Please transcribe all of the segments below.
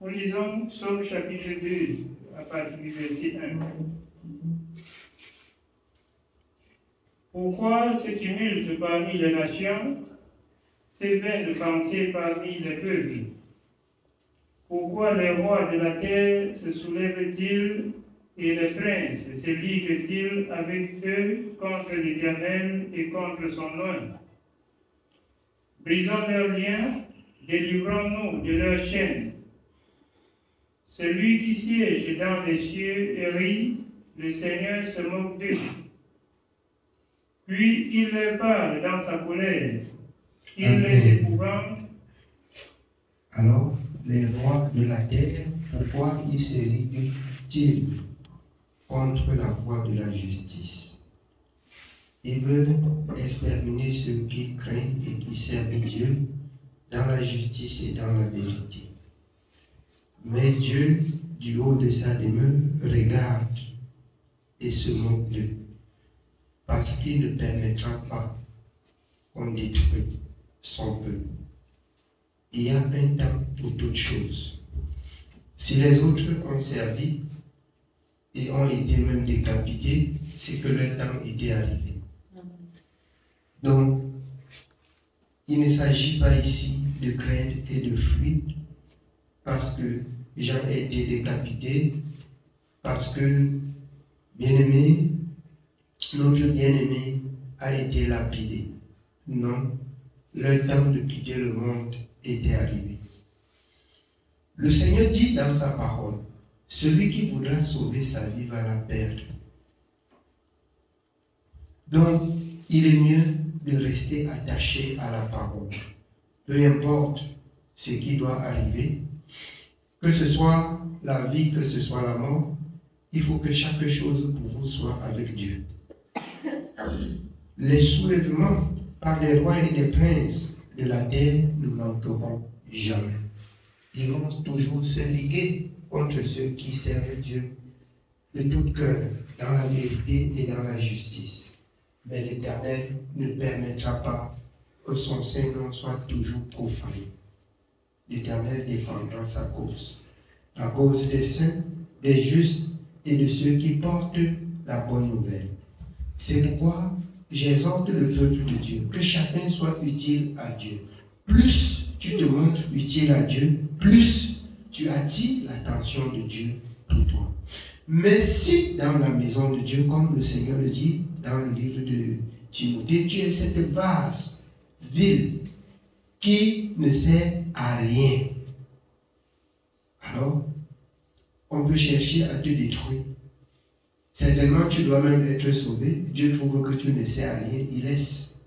Nous lisons Psaume chapitre 2, à partir du verset 1. Pourquoi ce tumulte parmi les nations, ces vaines pensées parmi les peuples? Pourquoi les rois de la terre se soulèvent-ils et les princes se liguent-ils avec eux contre l'Éternel et contre son nom? Brisons leurs liens, délivrons-nous de leurs chaînes. Celui qui siège dans les cieux et rit, le Seigneur se moque d'eux. Puis il leur parle dans sa colère, il les épouvante. Alors, les rois de la terre, pourquoi ils se liguent-ils contre la voie de la justice? Ils veulent exterminer ceux qui craignent et qui servent Dieu dans la justice et dans la vérité. Mais Dieu, du haut de sa demeure, regarde et se moque d'eux, parce qu'il ne permettra pas qu'on détruise son peuple. Il y a un temps pour toutes choses. Si les autres ont servi et ont été même décapités, c'est que leur temps était arrivé. Donc, il ne s'agit pas ici de craindre et de fuir parce que Jean a été décapité, parce que bien-aimé, notre bien-aimé a été lapidé. Non, leur temps de quitter le monde était arrivé. Le Seigneur dit dans sa parole, celui qui voudra sauver sa vie va la perdre. Donc, il est mieux de rester attaché à la parole. Peu importe ce qui doit arriver, que ce soit la vie, que ce soit la mort, il faut que chaque chose pour vous soit avec Dieu. Les soulèvements par les rois et les princes de la terre ne manqueront jamais. Ils vont toujours se liguer contre ceux qui servent Dieu de tout cœur, dans la vérité et dans la justice. Mais l'Éternel ne permettra pas que son Saint-Nom soit toujours profané. L'Éternel défendra sa cause, la cause des saints, des justes et de ceux qui portent la bonne nouvelle. C'est pourquoi j'exhorte le peuple de Dieu, que chacun soit utile à Dieu. Plus tu te montres utile à Dieu, plus tu attires l'attention de Dieu pour toi. Mais si dans la maison de Dieu, comme le Seigneur le dit dans le livre de Timothée, tu es cette vase vile qui ne sert à rien, alors on peut chercher à te détruire. Certainement, tu dois même être sauvé. Dieu trouve que tu ne sers à rien, il laisse.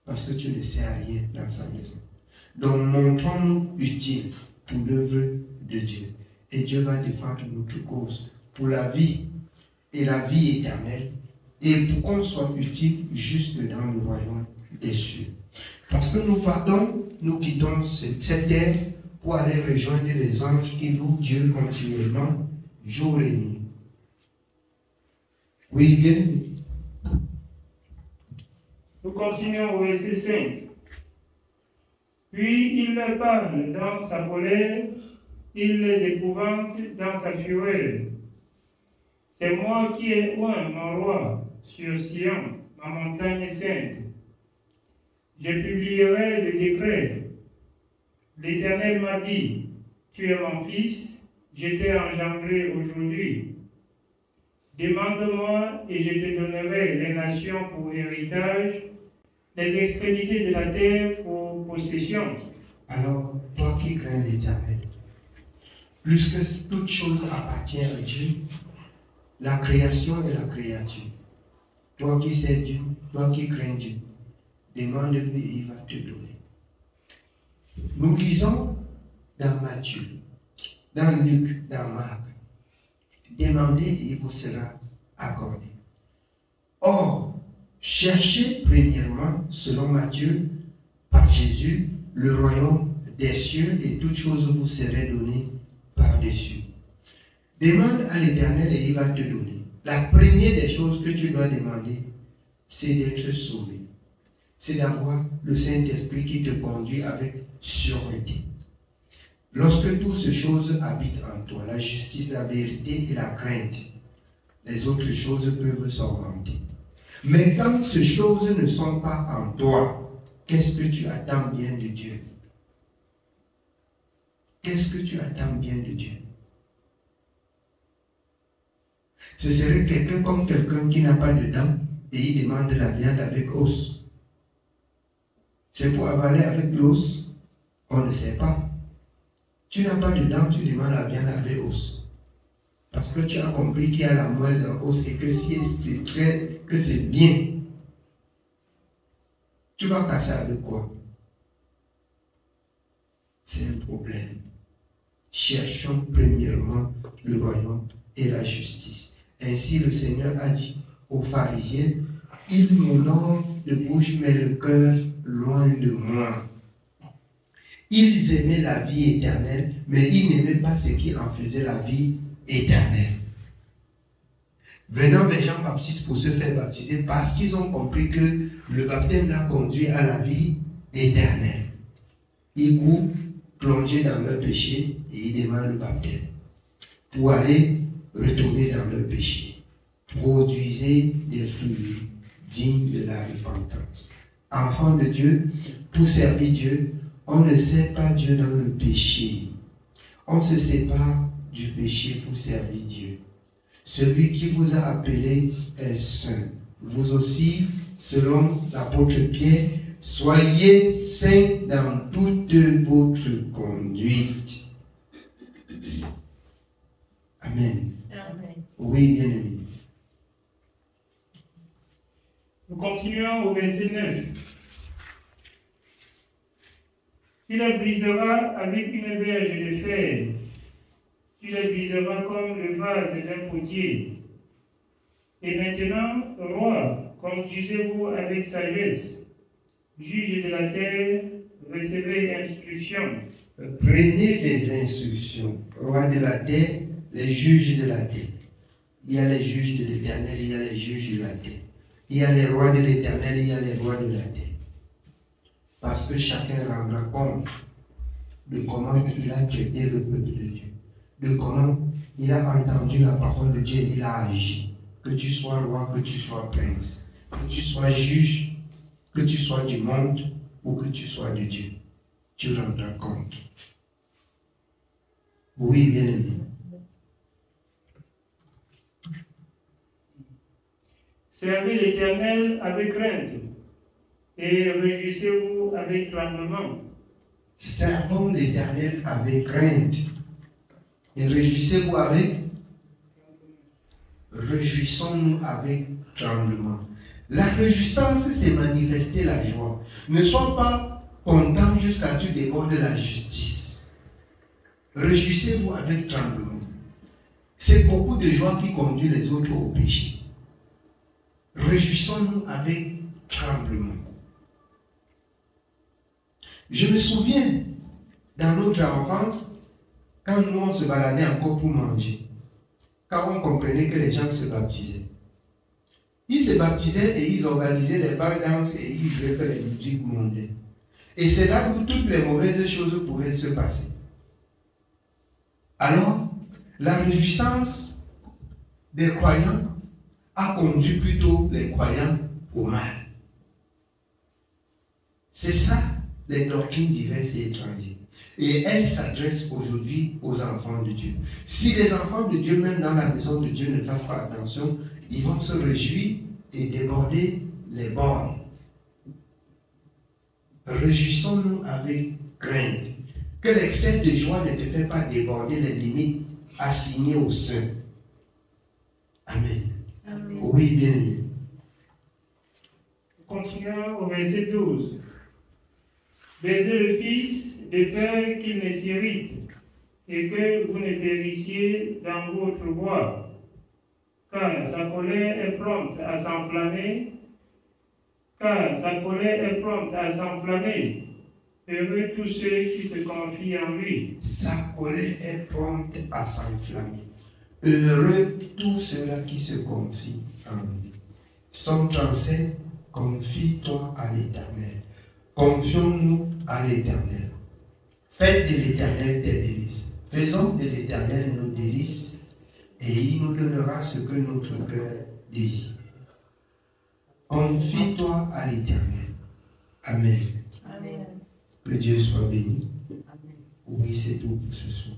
Parce que tu ne sers à rien dans sa maison. Donc, montrons-nous utiles pour l'œuvre de Dieu. Et Dieu va défendre notre cause pour la vie et la vie éternelle. Et pour qu'on soit utile juste dans le royaume des cieux. Parce que nous partons, nous quittons cette terre pour aller rejoindre les anges qui louent Dieu continuellement, jour et nuit. Oui, bien. Nous continuons au verset 5. Puis il leur parle dans sa colère, il les épouvante dans sa fureur. C'est moi qui ai oint mon roi sur Sion, ma montagne sainte. Je publierai le décret. L'Éternel m'a dit, tu es mon fils, je t'ai engendré aujourd'hui. Demande-moi et je te donnerai les nations pour héritage, les extrémités de la terre pour possession. Alors, toi qui crains l'Éternel, puisque toute chose appartient à Dieu, la création et la créature, toi qui sais Dieu, toi qui crains Dieu, demande-lui et il va te donner. Nous lisons dans Matthieu, dans Luc, dans Marc, demandez et il vous sera accordé. Or, cherchez premièrement, selon Matthieu, par Jésus, le royaume des cieux et toutes choses vous seraient données par-dessus. Demande à l'Éternel et il va te donner. La première des choses que tu dois demander, c'est d'être sauvé. C'est d'avoir le Saint-Esprit qui te conduit avec sûreté. Lorsque toutes ces choses habitent en toi, la justice, la vérité et la crainte, les autres choses peuvent s'augmenter. Mais quand ces choses ne sont pas en toi, qu'est-ce que tu attends bien de Dieu? Qu'est-ce que tu attends bien de Dieu? Ce serait quelqu'un comme quelqu'un qui n'a pas de dents et il demande la viande avec os. C'est pour avaler avec l'os? On ne sait pas. Tu n'as pas de dents, tu demandes la viande avec os. Parce que tu as compris qu'il y a la moelle d'un os et que si c'est très, que c'est bien, tu vas casser avec quoi? C'est un problème. Cherchons premièrement le royaume et la justice. Ainsi le Seigneur a dit aux pharisiens, ils m'honorent de bouche mais le cœur loin de moi. Ils aimaient la vie éternelle, mais ils n'aimaient pas ce qui en faisait la vie éternelle. Venant vers Jean-Baptiste pour se faire baptiser parce qu'ils ont compris que le baptême l'a conduit à la vie éternelle. Ils courent, plonger dans leur péché et ils demandent le baptême pour aller retourner dans leur péché. Produisez des fruits dignes de la repentance. Enfants de Dieu, pour servir Dieu, on ne sert pas Dieu dans le péché. On se sépare du péché pour servir Dieu. Celui qui vous a appelé est saint. Vous aussi, selon l'apôtre Pierre, soyez saints dans toute votre conduite. Amen. Amen. Oui, bien-aimé. Nous continuons au verset 9. Tu les briseras avec une verge de fer. Tu les briseras comme le vase d'un potier. Et maintenant, roi, conduisez-vous avec sagesse. Juge de la terre, recevez instruction. Prenez les instructions. Roi de la terre, les juges de la terre. Il y a les juges de l'Éternel, il y a les juges de la terre. Il y a les rois de l'Éternel, il y a les rois de la terre. Parce que chacun rendra compte de comment il a traité le peuple de Dieu, de comment il a entendu la parole de Dieu et il a agi. Que tu sois roi, que tu sois prince, que tu sois juge, que tu sois du monde ou que tu sois de Dieu, tu rendras compte. Oui, bien-aimé. Servez l'Éternel avec crainte et réjouissez-vous avec tremblement. Servons l'Éternel avec crainte et réjouissez-vous avec. Réjouissons-nous avec tremblement. La réjouissance, c'est manifester la joie. Ne sois pas content jusqu'à ce que tu débordes la justice. Réjouissez-vous avec tremblement. C'est beaucoup de joie qui conduit les autres au péché. Réjouissons-nous avec tremblement. Je me souviens, dans notre enfance, quand nous on se baladait encore pour manger, quand on comprenait que les gens se baptisaient. Ils se baptisaient et ils organisaient les bals danses et ils jouaient que les musiques mondaines. Et c'est là où toutes les mauvaises choses pouvaient se passer. Alors, la réjouissance des croyants a conduit plutôt les croyants au mal. C'est ça, les doctrines diverses et étrangères. Et elles s'adressent aujourd'hui aux enfants de Dieu. Si les enfants de Dieu, même dans la maison de Dieu, ne fassent pas attention, ils vont se réjouir et déborder les bornes. Réjouissons-nous avec crainte. Que l'excès de joie ne te fait pas déborder les limites assignées aux saints. Amen. Amen. Oui, bien aimé. Continuons au verset 12. Baisez le Fils de peur qu'il ne s'irrite et que vous ne périssiez dans votre voie, car sa colère est prompte à s'enflammer, Heureux tous ceux qui se confient en lui. Sa colère est prompte à s'enflammer. Heureux tous ceux-là qui se confient en lui. Somme 37, confie-toi à l'Éternel. Confions-nous à l'Éternel. Faites de l'Éternel tes et il nous donnera ce que notre cœur désire. Confie-toi à l'Éternel. Amen. Amen. Que Dieu soit béni. Amen. Oui, c'est tout pour ce soir.